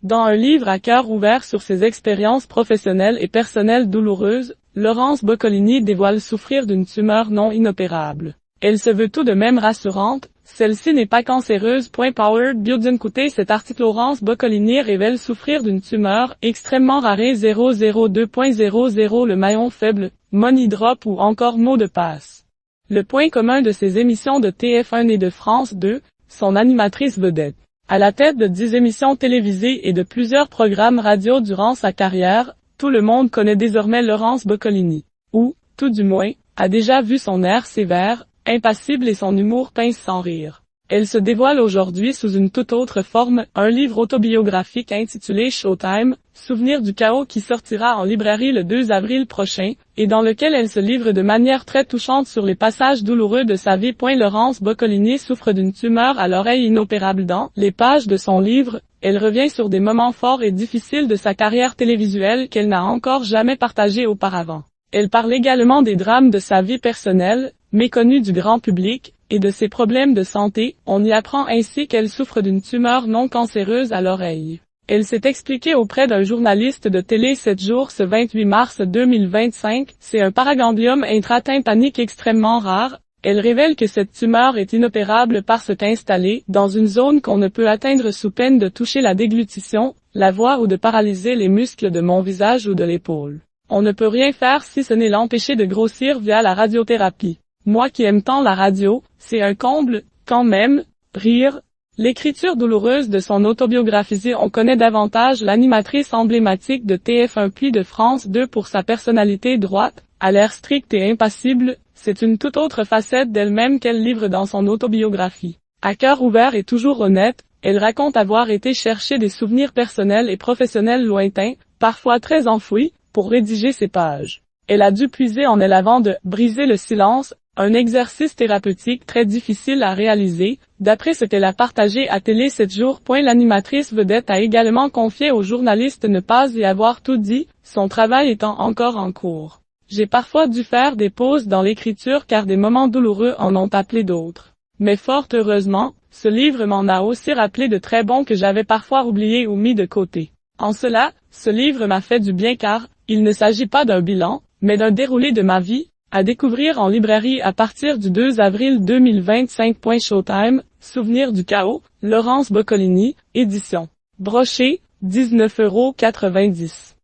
Dans un livre à cœur ouvert sur ses expériences professionnelles et personnelles douloureuses, Laurence Boccolini dévoile souffrir d'une tumeur non inopérable. Elle se veut tout de même rassurante, celle-ci n'est pas cancéreuse. Powered Bio. D'un côté, cet article, Laurence Boccolini révèle souffrir d'une tumeur extrêmement rare 002.00, le maillon faible, money drop ou encore mot de passe. Le point commun de ses émissions de TF1 et de France 2, son animatrice vedette. À la tête de 10 émissions télévisées et de plusieurs programmes radio durant sa carrière, tout le monde connaît désormais Laurence Boccolini. Ou, tout du moins, a déjà vu son air sévère, impassible et son humour pince sans rire. Elle se dévoile aujourd'hui sous une toute autre forme, un livre autobiographique intitulé Showtime, Souvenirs du chaos qui sortira en librairie le 2 avril prochain, et dans lequel elle se livre de manière très touchante sur les passages douloureux de sa vie. Laurence Boccolini souffre d'une tumeur à l'oreille inopérable. Dans les pages de son livre, elle revient sur des moments forts et difficiles de sa carrière télévisuelle qu'elle n'a encore jamais partagés auparavant. Elle parle également des drames de sa vie personnelle, méconnus du grand public, et de ses problèmes de santé. On y apprend ainsi qu'elle souffre d'une tumeur non cancéreuse à l'oreille. Elle s'est expliquée auprès d'un journaliste de Télé 7 jours ce 28 mars 2025, c'est un paragangliome intratympanique extrêmement rare. Elle révèle que cette tumeur est inopérable parce qu'installée dans une zone qu'on ne peut atteindre sous peine de toucher la déglutition, la voix ou de paralyser les muscles de mon visage ou de l'épaule. On ne peut rien faire si ce n'est l'empêcher de grossir via la radiothérapie. Moi qui aime tant la radio, c'est un comble, quand même, rire. L'écriture douloureuse de son autobiographie. On connaît davantage l'animatrice emblématique de TF1 puis de France 2 pour sa personnalité droite, à l'air strict et impassible. C'est une toute autre facette d'elle-même qu'elle livre dans son autobiographie. À cœur ouvert et toujours honnête, elle raconte avoir été chercher des souvenirs personnels et professionnels lointains, parfois très enfouis, pour rédiger ses pages. Elle a dû puiser en elle avant de briser le silence, un exercice thérapeutique très difficile à réaliser, d'après ce qu'elle a partagé à Télé 7 jours. L'animatrice vedette a également confié au journaliste ne pas y avoir tout dit, son travail étant encore en cours. J'ai parfois dû faire des pauses dans l'écriture car des moments douloureux en ont appelé d'autres. Mais fort heureusement, ce livre m'en a aussi rappelé de très bons que j'avais parfois oubliés ou mis de côté. En cela, ce livre m'a fait du bien car, il ne s'agit pas d'un bilan, mais d'un déroulé de ma vie, à découvrir en librairie à partir du 2 avril 2025. Showtime, Souvenirs du chaos, Laurence Boccolini, édition. Brochet, 19,90 €.